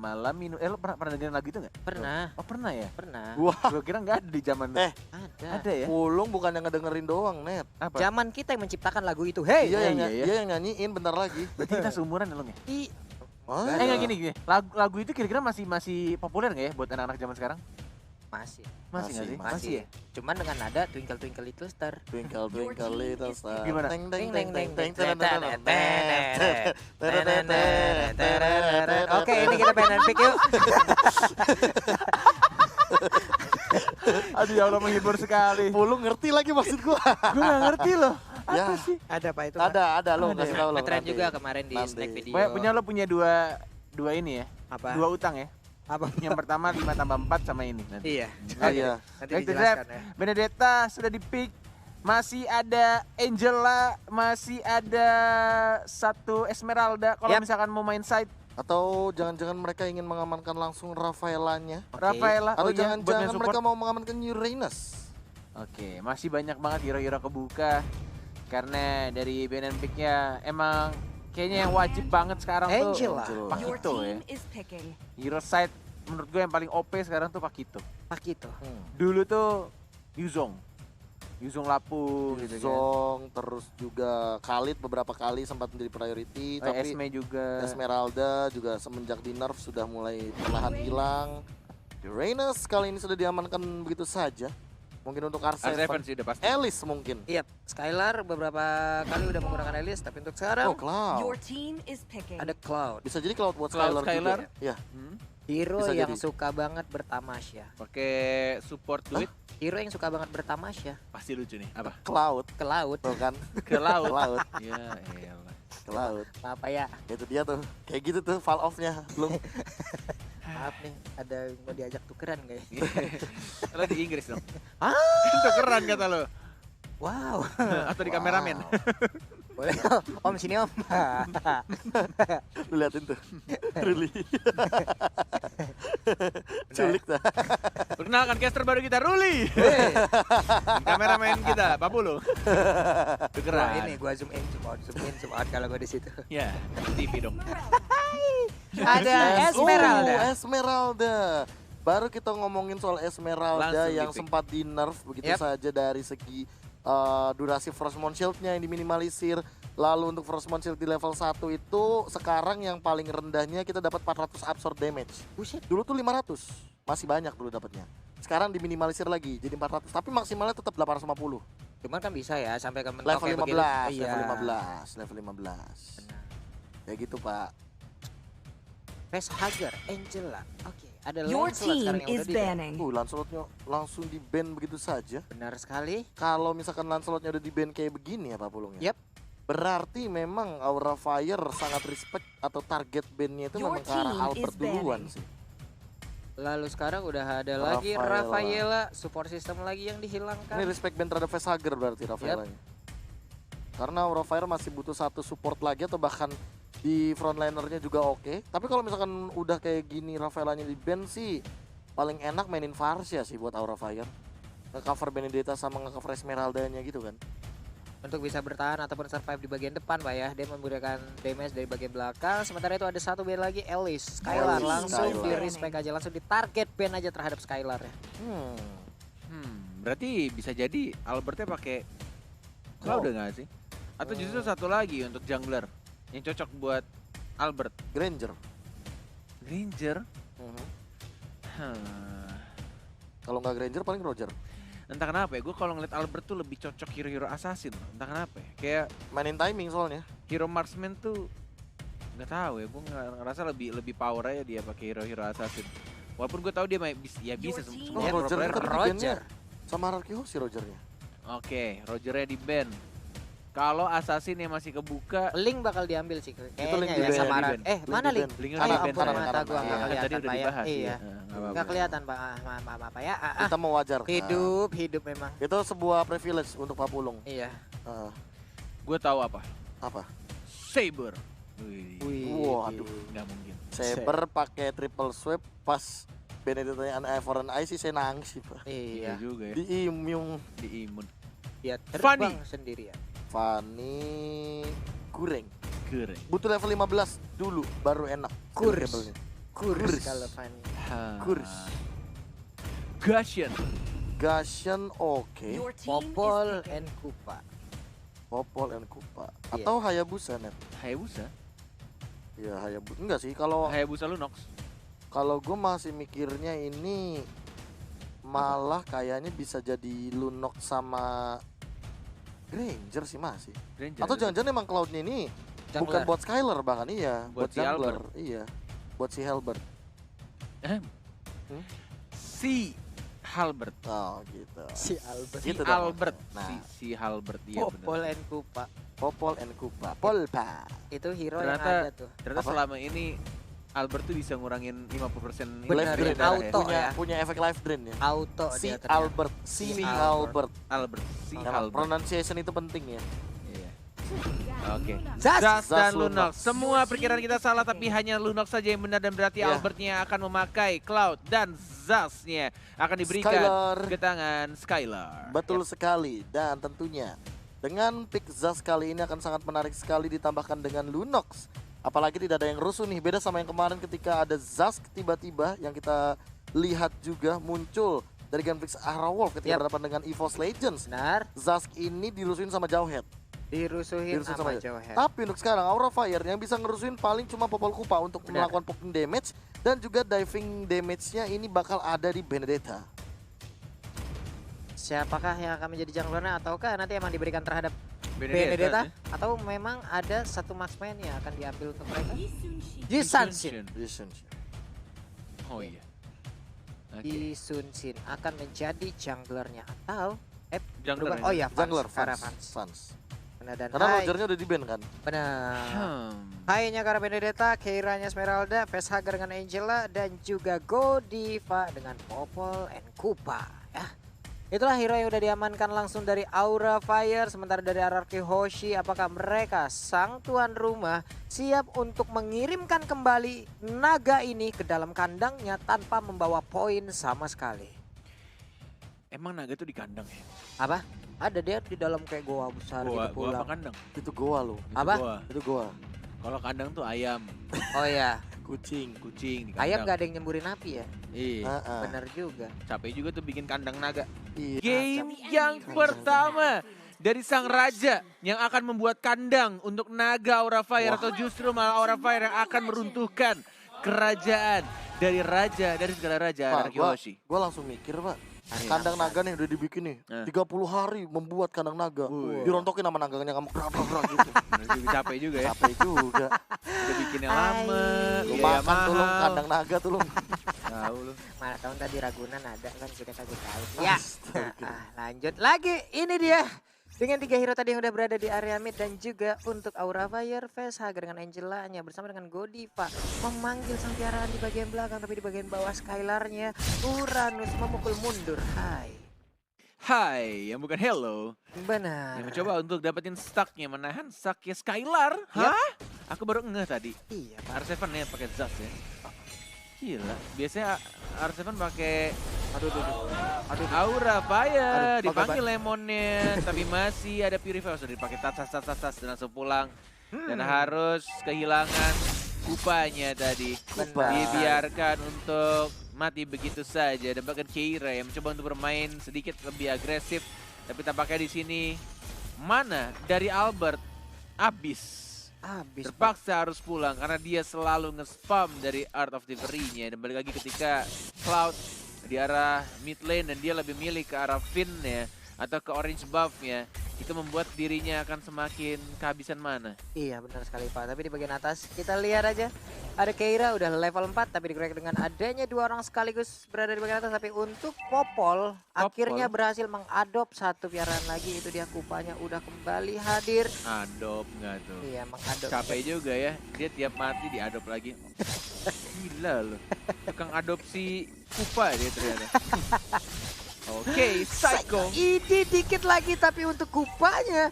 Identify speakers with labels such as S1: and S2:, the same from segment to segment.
S1: malam minum. Lo pernah dengerin lagu itu nggak?
S2: Pernah.
S1: Oh pernah ya?
S2: Pernah.
S1: Wah, gue kira nggak ada di zaman.
S2: Ada.
S1: Ada ya?
S3: Pulung bukan yang ngedengerin doang, Net.
S1: Apa?
S2: Zaman kita yang menciptakan lagu itu. Hey.
S1: iya.
S3: Dia yang nyanyiin bentar lagi.
S1: Berarti kita seumuran ya lo ya?
S3: Ah,
S1: Nggak gini. Lagu itu kira-kira masih populer nggak ya buat anak-anak zaman sekarang?
S2: Masih.
S1: Masih nggak sih?
S2: Masih
S1: ya?
S2: Cuman dengan nada Twinkle Twinkle Little Star.
S3: Twinkle twinkle little star.
S1: Gimana?
S3: Teng teng
S2: Teng
S3: teng
S2: teng
S3: teng
S2: teng
S3: teng teng.
S2: Oke, ini kita pengen pick yuk.
S1: Aduh ya Allah menghibur sekali.
S3: Pulung ngerti lagi maksud gua.
S1: Gue nggak ngerti loh.
S3: Ya,
S1: Apa sih?
S2: Ada Pak itu?
S3: ada lo kasih tahu lo.
S2: Ngetren juga kemarin di
S3: Nanti.
S2: snack video.
S1: Punya lo punya dua ini ya?
S2: Apa?
S1: Dua utang ya?
S2: Apa?
S1: Yang pertama 5 tambah 4 sama ini nanti.
S2: Iya.
S3: Iya.
S2: Nanti
S1: Back to
S2: dijelaskan ya.
S1: Benedetta sudah di-pick. Masih ada Angela, masih ada satu Esmeralda kalau
S2: Yap.
S1: misalkan mau main side.
S3: Atau jangan-jangan mereka ingin mengamankan langsung Rafaelanya.
S2: Oke.
S1: Rafaela,
S3: Atau
S1: oh iya, buat main
S3: jangan-jangan
S1: support.
S3: mereka mau mengamankan Uranus.
S1: Oke, masih banyak banget hero-hero kebuka. Karena dari BNN pick-nya emang kayaknya yang wajib banget sekarang
S2: Angela.
S1: tuh
S4: Your
S1: Pakito ya.
S4: team is picking.
S1: Hero side menurut gue yang paling OP sekarang tuh Pakito.
S2: Pak itu.
S1: Dulu tuh Yuzong Lapu gitu kan.
S3: Zong, terus juga Khalid beberapa kali sempat menjadi priority,
S1: Oh,
S3: tapi
S1: Esme juga.
S3: Esmeralda juga semenjak di nerf sudah mulai perlahan hilang. Uranus kali ini sudah diamankan begitu saja. Mungkin untuk R7,
S1: sih udah pasti.
S3: Alice mungkin.
S2: Iya, Skylar beberapa kali udah menggunakan Alice, tapi untuk sekarang
S3: Oh, Cloud.
S4: Your team is picking.
S2: ada Cloud.
S3: Bisa jadi Cloud buat
S1: Cloud
S3: Skylar
S1: Skylar.
S3: juga. Ya,
S2: Hero
S3: Bisa
S2: yang
S3: jadi.
S2: suka banget bertamasya.
S1: Pakai support duit
S2: Hero yang suka banget bertamasya.
S1: pasti lucu nih. Apa?
S3: Cloud.
S2: Ke laut.
S3: Tuh kan,
S1: Ke laut.
S3: Cloud,
S1: Ya elah.
S3: Cloud.
S2: Apa ya?
S3: Itu dia tuh. Kayak gitu tuh fall off-nya. Belum.
S2: Maaf nih, ada yang mau diajak tukeran gak ya?
S1: Lo di Inggris dong. Itu keren kata lo.
S2: Wow.
S1: Atau di kameramen.
S2: Boleh Om sini Om.
S3: Lu liatin tuh. Ruli. Culik dah.
S1: Perkenalkan caster baru kita Ruli. Kameramen kita Pak Pulu. Itu
S2: Gua
S1: keren.
S2: ini gua zoom in, zoom out kalau gua di situ.
S1: Ya, TV dong.
S2: Ada Esmeralda.
S3: Oh, Esmeralda. Baru kita ngomongin soal Esmeralda
S1: Langsung
S3: yang
S1: di-pick.
S3: sempat di nerf begitu
S2: Yep.
S3: saja dari segi durasi Frostmourne Shield-nya yang diminimalisir. Lalu untuk Frostmourne Shield di level 1 itu sekarang yang paling rendahnya kita dapat 400 absorb damage.
S2: Buset.
S3: Dulu tuh 500. Masih banyak dulu dapatnya. Sekarang diminimalisir lagi jadi 400, tapi maksimalnya tetap 850.
S2: Cuman kan bisa ya sampai ke mentok
S3: Level
S2: kayak
S3: 15,
S2: begitu.
S3: level
S2: Iya.
S3: 15, level 15.
S2: Benar.
S3: Kayak gitu, Pak.
S2: Facehugger, Angela. Oke, ada
S4: Your
S2: Lancelot
S4: team
S2: sekarang yang
S4: is
S2: udah di ban.
S4: banning.
S3: Lancelotnya langsung di ban begitu saja.
S2: Benar sekali.
S3: Kalau misalkan Lancelotnya udah di ban kayak begini ya Pak Pulung ya.
S2: Yep.
S3: Berarti memang Aura Fire sangat respect atau target ban-nya itu
S4: Your
S3: memang ke arah
S4: team
S3: Albert
S4: is banning.
S3: duluan sih.
S2: Lalu sekarang udah ada lagi
S3: Rafaela.
S2: Rafaela, support system lagi yang
S3: Ini
S2: dihilangkan.
S3: respect ban terhadap Facehugger berarti Rafaelanya. Karena Aura Fire masih butuh satu support lagi atau bahkan di frontlinernya juga oke. Tapi kalau misalkan udah kayak gini Rafaelanya di ban sih paling enak mainin Varsia sih buat Aura Fire. Nge-cover Benedetta sama nge-cover Esmeraldanya gitu kan.
S2: Untuk bisa bertahan ataupun survive di bagian depan Pak ya. Dia menggunakan damage dari bagian belakang. Sementara itu ada satu ban lagi, Alice. Skylar
S3: Alice,
S2: langsung
S3: Skylar.
S2: di respect aja, langsung di target ban aja terhadap Skylar ya.
S1: Berarti bisa jadi Albertnya pakai Cloud nggak sih? Atau justru satu lagi untuk jungler yang cocok buat Albert.
S3: Granger.
S1: Granger.
S3: Mhm.
S1: Hmm.
S3: Kalau nggak Granger paling Roger.
S1: Entah kenapa ya, gue kalau ngeliat Albert tuh lebih cocok hero-hero assassin. Entah kenapa ya, kayak
S3: Mainin timing soalnya.
S1: hero marksman tuh nggak tahu ya, gue ngerasa lebih power aja dia pakai hero-hero assassin. Walaupun gue tahu dia ya bisa
S4: Your team
S3: Oh,
S1: semua
S3: Roger
S1: pro player.
S3: kan di
S2: Roger.
S3: ban-nya sama Hierarchy si Rogernya.
S1: Oke, Rogernya di ban. Kalau assassin yang masih kebuka,
S2: Link bakal diambil sih
S3: Link
S2: kayaknya
S3: di
S2: ya
S3: ban,
S2: sama
S1: di
S2: Ran.
S1: ban.
S3: Link
S2: Mana
S3: di
S2: Link?
S3: ban.
S1: Linknya
S2: Oh
S1: di
S2: ya
S1: ban.
S2: ampun
S3: kanan,
S2: mata
S3: kanan.
S2: gua nggak
S3: Iya,
S1: kan tadi
S2: kelihatan
S1: udah
S2: Pak ya.
S1: dibahas.
S2: Iya.
S1: Ya, nggak apa-apa.
S2: Nggak kelihatan Pak. Apa ya?
S3: Kita mau wajar.
S2: Hidup memang.
S3: Itu sebuah privilege untuk Pak Pulung.
S2: Iya.
S1: Gue tahu apa?
S3: Apa?
S1: Saber. Wih,
S3: Waduh.
S1: nggak mungkin.
S3: Saber pakai triple swipe pas Benedetta Foreign Eye sih saya nangis sih Pak.
S1: Iya
S2: Iya.
S1: juga ya.
S3: Di immune
S1: Di imun.
S2: Dia
S1: Fanny.
S2: terbang sendirian.
S3: Fanny Kureng.
S1: Keren.
S3: Butuh level 15 dulu baru enak.
S2: Kurs.
S3: skill-nya.
S2: Kurs kalau Fanny.
S3: Kurs.
S1: Gusion.
S3: oke.
S4: Your team
S2: Popol
S4: is picking.
S2: and Kupa.
S3: Popol and Kupa.
S2: Iya.
S3: Atau Hayabusa, Net.
S1: Hayabusa.
S3: Ya Hayabusa. Enggak sih, kalau
S1: Hayabusa Lunox.
S3: gue masih mikirnya ini malah kayaknya bisa jadi Lunox sama Granger sih masih.
S1: Ranger.
S3: Atau jangan-jangan emang Cloud-nya ini bukan
S2: Jungler.
S3: buat Skyler bahkan, iya,
S1: Buat si
S3: jungler. Iya. Buat si Halbert.
S1: Si Halbert.
S3: Oh, gitu.
S2: Si Albert.
S1: Si
S3: Gitu dong.
S1: Albert.
S3: Nah.
S1: Si Halbert dia
S2: Popol
S1: bener.
S2: and Kupa.
S3: Popol and Kupa. Polpa.
S2: Itu hero
S1: Ternyata-
S2: yang ada tuh.
S1: Ternyata
S3: Apa?
S1: selama ini Albert tuh bisa ngurangin 50%
S2: Bener,
S3: Life drain
S2: ya, auto
S3: punya
S2: ya.
S3: punya efek life drain ya.
S2: Auto
S3: Si
S2: dia ternyata.
S3: Albert, si
S2: Si
S3: Albert.
S1: Albert. Si
S3: Emang
S1: Halbert.
S3: pronunciation itu penting ya.
S1: Iya. Oke.
S2: Zas.
S1: Zas dan
S3: Zas
S1: Lunox.
S3: Lunox.
S1: Semua perkiraan kita salah tapi hanya Lunox saja yang benar dan berarti
S3: Iya.
S1: Albertnya akan memakai Cloud dan Zasnya akan diberikan
S3: Skylar.
S1: ke tangan Skylar.
S3: Betul sekali, dan tentunya dengan pick Zas kali ini akan sangat menarik sekali ditambahkan dengan Lunox. Apalagi tidak ada yang rusuh nih, beda sama yang kemarin ketika ada Zas tiba-tiba yang kita lihat juga muncul dari Gunflix Arawolf ketika
S2: Yap.
S3: berhadapan dengan EVOS Legends.
S2: Benar.
S3: Zas ini dirusuhin sama Jauhead.
S2: Dirusuhin
S3: Dirusuhin
S2: sama
S3: sama
S2: Jauhead.
S3: Tapi untuk sekarang Aura Fire yang bisa ngerusuhin paling cuma Popol Kupa untuk
S2: Benar.
S3: melakukan poking damage, dan juga diving damage-nya ini bakal ada di Benedetta.
S2: Siapakah yang akan menjadi junglernya ataukah nanti emang diberikan terhadap
S1: Benedetta.
S2: Benedetta atau memang ada satu marksman yang akan diambil untuk mereka?
S1: Ji
S2: Jisanshin.
S3: Vision.
S1: Oh iya. Oke.
S2: Jisunsin akan menjadi junglernya atau
S1: Jungler.
S2: berubah- oh iya,
S3: Jungler,
S2: Fans.
S3: Fans.
S2: Benar dan
S3: Karena
S2: Hai.
S3: Rogernya udah di-ban kan?
S2: Benar. Hai-nya Kara Benedetta, Keiranya Esmeralda, Facehugger dengan Angela, dan juga Godiva dengan Popol and Kupa. Ya. Itulah hero yang udah diamankan langsung dari Aura Fire. Sementara dari RRQ Hoshi, apakah mereka sang tuan rumah siap untuk mengirimkan kembali naga ini ke dalam kandangnya tanpa membawa poin sama sekali?
S1: Emang naga tuh di kandang ya?
S2: Apa? Ada dia di dalam kayak goa besar
S1: Gua
S2: gitu
S1: apa
S2: pulang.
S1: kandang?
S3: Itu goa lo.
S1: Itu
S2: Apa?
S1: gua.
S3: Itu goa.
S1: Kalau kandang tuh ayam,
S2: Oh iya,
S3: Kucing.
S1: kucing di kandang.
S2: ayam gak ada yang nyemburin api ya?
S1: Iya.
S3: Heeh.
S2: Bener juga.
S1: Capek juga tuh bikin kandang naga.
S3: Iya.
S1: Game yang pertama dari sang raja yang akan membuat kandang untuk naga Aura Fire, atau justru malah Aura Fire yang akan meruntuhkan kerajaan dari raja dari segala raja
S3: Pak,
S1: RRQ Hoshi.
S3: gua langsung mikir, Pak.
S1: Iya.
S3: Kandang naga nih udah dibikin nih.
S1: Nah.
S3: 30 hari membuat kandang naga.
S1: Wih.
S3: Dirontokin sama naganya kamu gerak gitu.
S1: Bener juga, capek juga ya.
S3: Capek juga.
S1: Udah bikinnya lama,
S3: Lu
S1: biaya
S3: makan tuh lu
S1: mahal.
S3: kandang naga tuh lu.
S1: Tahu lu.
S2: Mana tahun tadi Ragunan ada kan kita kagak tahu. Ya.
S3: Astaga.
S2: Lanjut lagi. Ini dia. Dengan 3 hero tadi yang udah berada di area mid dan juga untuk Aura Fire, Facehugger dengan Angelanya bersama dengan Godiva memanggil sang piaraan di bagian belakang, tapi di bagian bawah Skylarnya Uranus memukul mundur.
S1: Hai, yang bukan hello.
S2: Benar.
S1: Yang mencoba untuk dapetin stucknya, menahan stucknya Skylar. Hah? Aku baru ngeh tadi.
S2: Iya, Pak.
S1: R7 ya pakai Zas ya. Gila, biasanya R7 pakai Aura Fire,
S3: Aduh,
S1: dipanggil lemonnya, tapi masih ada Purify, sudah dipakai tas dan langsung pulang. Dan harus kehilangan upanya tadi.
S2: Benar.
S1: Dibiarkan untuk mati begitu saja. Dan bahkan Keira yang mencoba untuk bermain sedikit lebih agresif, tapi tampaknya di sini mana dari Albert habis.
S2: Habis, Pak.
S1: Terpaksa harus pulang karena dia selalu nge-spam dari Art of Delivery-nya. Dan balik lagi ketika Cloud di arah mid lane dan dia lebih milih ke arah Finn-nya atau ke orange buff-nya, itu membuat dirinya akan semakin kehabisan mana.
S2: Iya, benar sekali, Pak. Tapi di bagian atas kita lihat aja ada Keira udah level 4 tapi digerak dengan adanya 2 orang sekaligus berada di bagian atas. Tapi untuk Popol akhirnya berhasil mengadop satu piaraan lagi. Itu dia, Kupanya udah kembali hadir.
S1: Adop nggak tuh?
S2: Iya, mengadop.
S1: Capek juga ya, dia tiap mati diadop lagi. Gila loh, tukang adopsi Kupa dia ternyata. Oke, Psycho.
S2: Ini dikit lagi tapi untuk Kupanya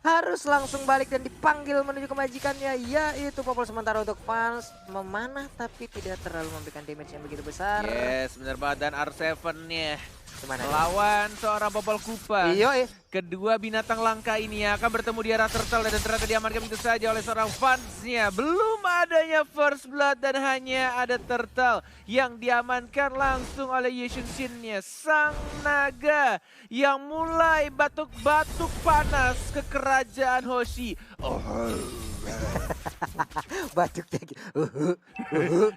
S2: harus langsung balik dan dipanggil menuju ke majikannya, yaitu Popol. Sementara untuk fans memanah tapi tidak terlalu memberikan damage yang begitu besar.
S1: Yes, benar banget. Dan R7-nya
S2: Gimana?
S1: melawan seorang Popol Kupa.
S2: Iya,
S1: Kedua binatang langka ini akan bertemu di arah turtle dan ternyata diamankan begitu saja oleh seorang fansnya. Belum adanya first blood dan hanya ada turtle yang diamankan langsung oleh Yeshun Shin-nya. Sang naga yang mulai batuk-batuk panas ke kerajaan Hoshi.
S2: batuknya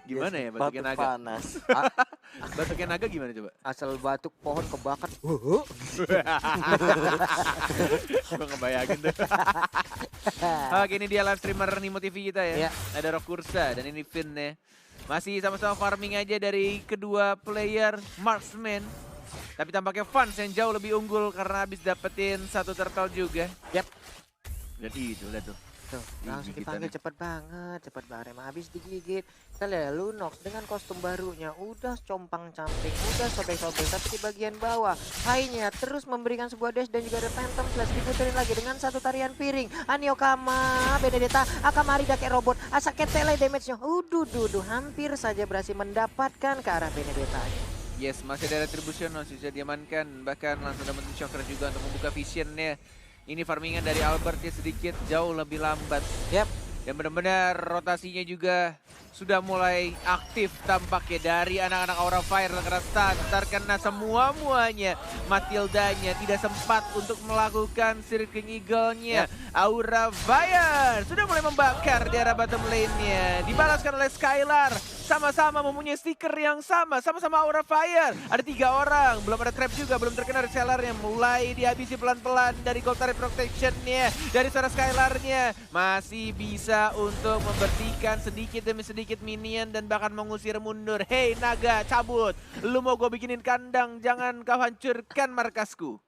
S1: Gimana ya batuknya
S3: Batuk
S1: naga?
S3: panas.
S1: Batuknya naga gimana coba?
S2: asal batuk pohon kebakar.
S1: Gue ngebayangin tuh. Oke, ini dia live streamer Nimo TV kita ya.
S2: Iya.
S1: Ada Rokursa dan ini Finn ya. Masih sama-sama farming aja dari kedua player marksman. Tapi tampaknya fans yang jauh lebih unggul karena habis dapetin satu turtle juga.
S2: Yap.
S1: Dan itu lihat tuh.
S2: Tuh, langsung
S1: Gigitan
S2: dipanggil
S1: ya.
S2: cepet banget emang habis digigit. Kita lihat Lunox dengan kostum barunya udah compang-camping, udah sobek-sobek, tapi di bagian bawah Hainya terus memberikan sebuah dash dan juga ada Phantom Slash diputerin lagi dengan satu tarian piring. Aniokama, Benedetta, Akamari dake robot, Asaketele damage-nya. Hampir saja berhasil mendapatkan ke arah Benedetta.
S1: Yes, masih ada retribution, masih bisa diamankan. Bahkan langsung dapat shocker juga untuk membuka visionnya. Ini farmingan dari Albert ya sedikit jauh lebih lambat.
S2: Yap.
S1: Dan benar-benar rotasinya juga sudah mulai aktif tampaknya dari anak-anak Aura Fire. Kerasa terkena semua-muanya. Matildanya tidak sempat untuk melakukan Circling Eagle-nya. Aura Fire sudah mulai membakar di arah bottom lane-nya. Dibalaskan oleh Skylar. Sama-sama mempunyai stiker yang sama-sama Aura Fire. Ada 3 orang, belum ada trap juga, belum terkena resellernya. Mulai dihabisi pelan-pelan dari Gold Turret Protection-nya. Dari suara Skylar-nya masih bisa untuk membersihkan sedikit demi sedikit minion dan bahkan mengusir mundur. Hei naga, cabut. Lu mau gue bikinin kandang, jangan kau hancurkan markasku.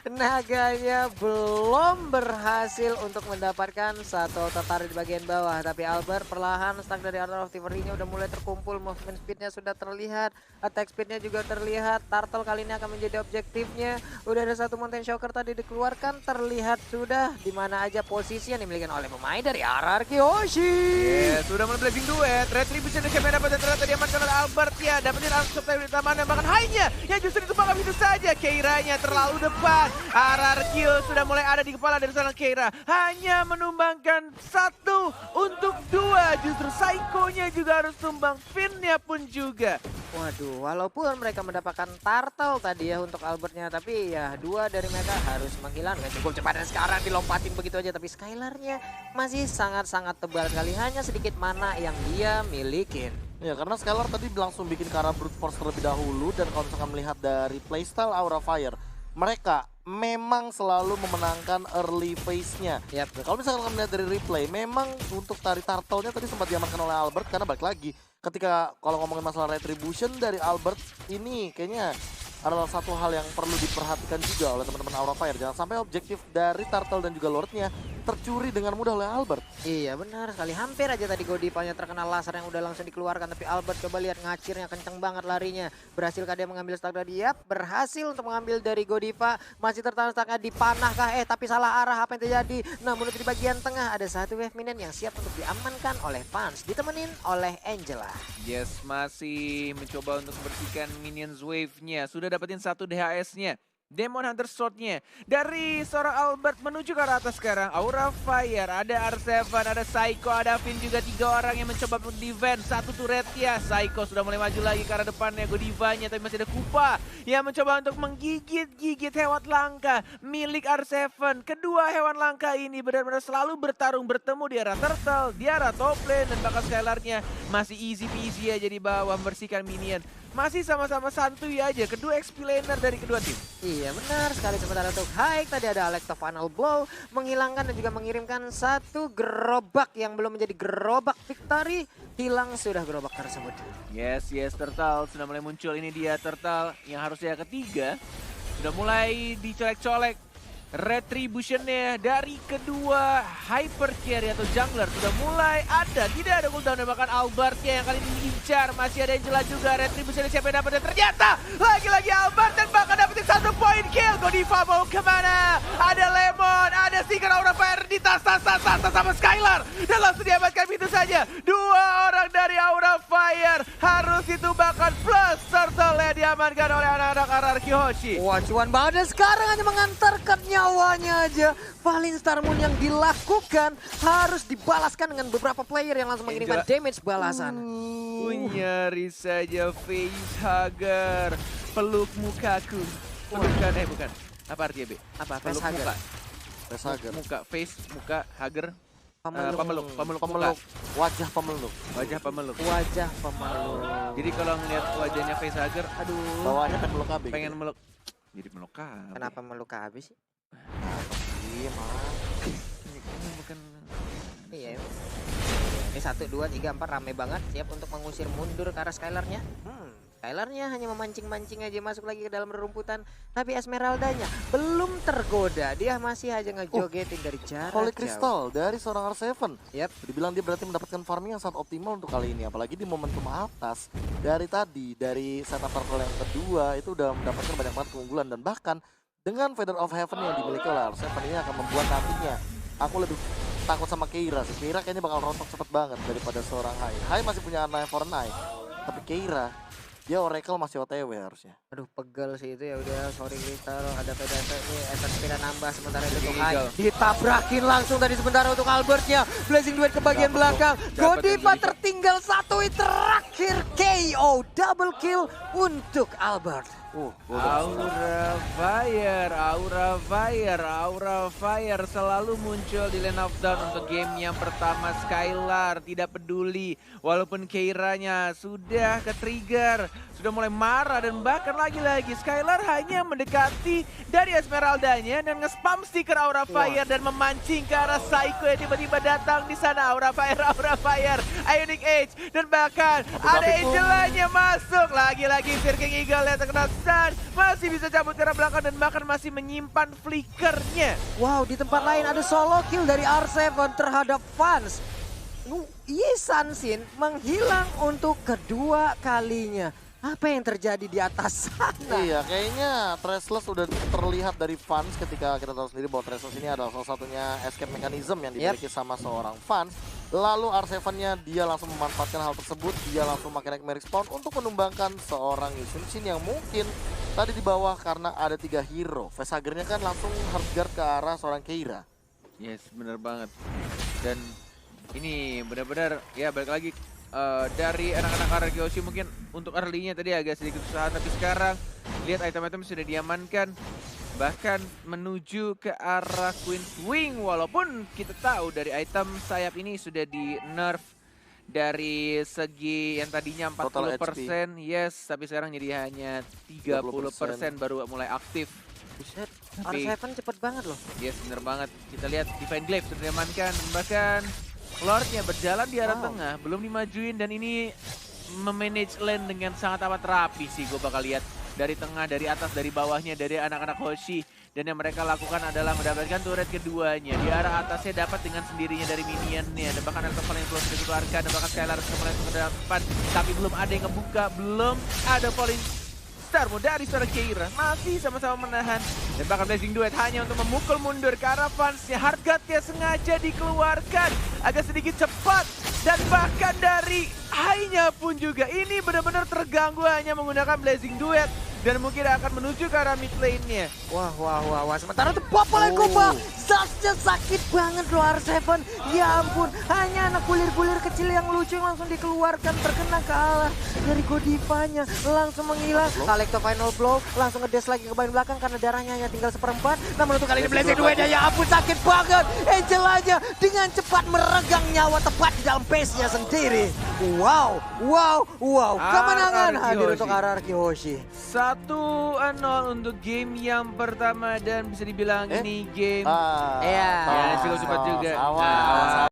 S2: Naganya belum berhasil untuk mendapatkan satu tertarik di bagian bawah. Tapi Albert perlahan stack dari Art of Tiveri-nya udah mulai terkumpul. Movement speed-nya sudah terlihat. Attack speed-nya juga terlihat. Turtle kali ini akan menjadi objektifnya. Udah ada satu Mountain Shocker tadi dikeluarkan. Terlihat sudah di mana aja posisi yang dimiliki oleh pemain dari RRQ Hoshi.
S1: Yes, sudah mulai blazing duet. Retribution yang siapa yang dapat dan ternyata diamankan oleh Albert ya. Dapetin Armstrong dari taman dan bahkan Hainya yang justru ditumpahkan begitu saja. Keiranya terlalu depan. RRQ sudah mulai ada di kepala dari sana Keira. Hanya menumbangkan 1 untuk 2. Justru Psycho-nya juga harus tumbang. Finn-nya pun juga.
S2: Waduh, walaupun mereka mendapatkan turtle tadi ya untuk Albertnya, tapi ya 2 dari mereka harus menghilangkan. Cukup cepat dan sekarang dilompatin begitu aja, tapi Skylar-nya masih sangat-sangat tebal sekali. Hanya sedikit mana yang dia milikin.
S3: Ya karena Skylar tadi langsung bikin ke arah Brute Force terlebih dahulu. Dan kalau misalkan melihat dari playstyle Aura Fire, mereka memang selalu memenangkan early phase-nya.
S2: Yap.
S3: Kalau misalkan melihat dari replay, memang untuk tari turtle-nya tadi sempat diamankan oleh Albert. Karena balik lagi, ketika kalau ngomongin masalah retribution dari Albert, ini kayaknya adalah satu hal yang perlu diperhatikan juga oleh teman-teman Aura Fire. Jangan sampai objektif dari turtle dan juga lordnya tercuri dengan mudah oleh Albert.
S2: Iya benar sekali, hampir aja tadi Godivanya terkena laser yang udah langsung dikeluarkan. Tapi Albert coba lihat ngacirnya kenceng banget larinya. Berhasilkah dia mengambil stack dari? Yap, berhasil untuk mengambil dari Godiva. Masih tertahan stacknya dipanahkah? Tapi salah arah, apa yang terjadi? Namun di bagian tengah ada satu wave minion yang siap untuk diamankan oleh fans. Ditemenin oleh Angela.
S1: Yes, masih mencoba untuk membersihkan minions wave-nya. Sudah dapetin 1 DHS-nya. Demon Hunter Sword-nya dari seorang Albert menuju ke arah atas sekarang. Aura Fire, ada R7, ada Psycho, ada Finn juga 3 orang yang mencoba untuk defense. 1 turret ya. Psycho sudah mulai maju lagi ke arah depannya Godivanya, tapi masih ada Kupa yang mencoba untuk menggigit-gigit hewan langka milik R7. Kedua hewan langka ini benar-benar selalu bertarung bertemu di arah turtle, di arah top lane, dan bakal Skylar-nya masih easy peasy aja di bawah membersihkan minion. Masih sama-sama santuy aja kedua XP laner dari kedua tim.
S2: Iya benar sekali. Sementara untuk Haik tadi ada Electro Final Blow menghilangkan dan juga mengirimkan 1 gerobak yang belum menjadi gerobak victory. Hilang sudah gerobak tersebut.
S1: Yes, Turtle sudah mulai muncul. Ini dia Turtle yang harusnya ketiga. Sudah mulai dicolek-colek. Retribution-nya dari kedua hyper carry atau jungler sudah mulai ada. Tidak ada cooldown dan bahkan Albert-nya yang kali ini diincar. Masih ada Angela juga. Retribution siapa yang dapat, dan ternyata lagi-lagi Albert dan bahkan dapetin 1 poin kill. Godiva mau kemana? Ada Lemon, ada Stinger Aura Fire di tas sama Skylar. Dan langsung diamankan itu saja. 2 orang dari Aura Fire harus ditumbangkan plus Turtle yang diamankan oleh anak-anak RRQ Hoshi.
S2: Wah, cuan banget dan sekarang hanya mengantarkan nyawanya aja. Valin Star Moon yang dilakukan harus dibalaskan dengan beberapa player yang langsung mengirimkan damage balasan.
S1: Nyari saja Facehugger. Peluk mukaku. Pelukan, bukan. Apa artinya, B?
S2: Apa?
S1: Peluk
S2: Facehugger.
S1: muka.
S3: Facehugger.
S1: Muka, face, muka, hugger.
S2: Pemeluk.
S1: Pemeluk muka.
S3: Pemeluk, wajah pemeluk.
S1: Wajah pemeluk.
S2: Wajah pemeluk.
S1: Jadi kalau ngeliat wajahnya Facehugger, aduh,
S3: Bawahnya pemeluk KB.
S1: pengen meluk. Jadi meluk KB.
S2: Kenapa meluk habis sih?
S3: Iya, malah.
S1: Ini bukan.
S2: Iya. Ini 1, 2, 3, 4 rame banget. Siap untuk mengusir mundur ke arah Skylarnya. Skylarnya hanya memancing-mancing aja masuk lagi ke dalam rerumputan. Tapi Esmeraldanya belum tergoda. Dia masih aja ngejogetin dari jarak
S3: Holy
S2: jauh.
S3: Crystal dari seorang R7.
S2: Yap.
S3: Dibilang dia berarti mendapatkan farming yang sangat optimal untuk kali ini. Apalagi di momentum atas. Dari tadi, dari setup turtle yang kedua itu udah mendapatkan banyak banget keunggulan. Dan bahkan dengan Feather of Heaven yang dimiliki oleh R7 ini akan membuat nantinya aku lebih takut sama Keira sih. Keira kayaknya bakal rontok cepet banget daripada seorang Hai. Hai masih punya Eye for Night. Tapi Keira, dia Oracle masih OTW harusnya.
S2: Aduh, pegel sih itu ya udah. Sorry Crystal, ada PDS ini SSP dan nambah sementara itu untuk
S1: Eagle.
S2: Hai. Ditabrakin langsung tadi sementara untuk Albertnya. Blazing Duet ke bagian
S1: Dapet
S2: belakang.
S1: Dapet
S2: Godiva
S1: Godiva.
S2: tertinggal 1 hit terakhir KO. Double kill untuk Albert.
S1: Aura Fire selalu muncul di lane of down untuk game yang pertama. Skylar tidak peduli walaupun Keiranya sudah ke-trigger, sudah mulai marah dan bahkan lagi-lagi Skylar hanya mendekati dari Esmeraldanya dan nge-spam stiker Aura Fire dan memancing ke arah Psycho yang tiba-tiba datang di sana. Aura Fire, Ionic Age dan bahkan ada Angelanya masuk. Lagi-lagi Sirking Eagle yang terkena stun, masih bisa cabut ke arah belakang dan bahkan masih menyimpan flickernya.
S2: Wow, di tempat lain ada solo kill dari R7 terhadap Fans. Yi Sansin menghilang untuk kedua kalinya. Apa yang terjadi di atas sana?
S3: Iya, kayaknya Trestless sudah terlihat dari Fans ketika kita tahu sendiri bahwa Trestless ini adalah salah satunya escape mechanism yang dimiliki sama seorang Fans. Lalu R7-nya dia langsung memanfaatkan hal tersebut, dia langsung pakai Nightmare Spawn untuk menumbangkan seorang Yusun yang mungkin tadi di bawah karena ada 3 hero. Facehugger-nya kan langsung hard guard ke arah seorang Keira.
S1: Yes, bener banget. Dan ini benar-benar ya balik lagi dari anak-anak RRQ Hoshi mungkin untuk early-nya tadi agak sedikit kesusahan, tapi sekarang lihat item-item sudah diamankan. Bahkan menuju ke arah Queen's Wing, walaupun kita tahu dari item sayap ini sudah di nerf dari segi yang tadinya 40%, yes, tapi sekarang jadi hanya 30% baru mulai aktif.
S2: Buset,
S1: Tapi-
S2: R7 cepet banget loh.
S1: Yes, bener banget. Kita lihat Divine Glaive sudah diamankan, bahkan Lordnya berjalan di arah tengah, belum dimajuin dan ini memanage lane dengan sangat amat rapi sih gue bakal lihat. Dari tengah, dari atas, dari bawahnya, dari anak-anak Hoshi. Dan yang mereka lakukan adalah mendapatkan turret keduanya. Di arah atasnya dapat dengan sendirinya dari minionnya. Dan bahkan ada yang belum dikeluarkan. Dan bahkan Skylar kembali ke depan. Tapi belum ada yang ngebuka. Belum ada Falling Star Moon dari seorang Keira. Masih sama-sama menahan. Dan bahkan Blazing Duet hanya untuk memukul mundur ke arah fansnya. Hardguard-nya sengaja dikeluarkan. Agak sedikit cepat. Dan bahkan dari Hai-nya pun juga. Ini benar-benar terganggu hanya menggunakan Blazing Duet. Dan mungkin akan menuju ke arah mid lane-nya.
S2: Wah. Sementara itu Popol Kupa. Zasnya sakit banget loh R7. Ya ampun, hanya anak bulir-bulir kecil yang lucu yang langsung dikeluarkan. Terkena ke arah dari Godivanya. Langsung menghilang. Kalekto final blow. Langsung ngedes lagi ke bagian belakang karena darahnya hanya tinggal 1/4. Namun untuk kali ini Blazing Duet ya ampun sakit banget. Angel aja dengan cepat meregang nyawa tepat di dalam base-nya sendiri. Wow. Kemenangan
S1: RRQ
S2: hadir
S1: Hoshi.
S2: untuk RRQ Hoshi.
S1: 1-0 untuk game yang pertama dan bisa dibilang ini game
S2: Iya.
S1: ya cukup cepat juga.
S3: Awas.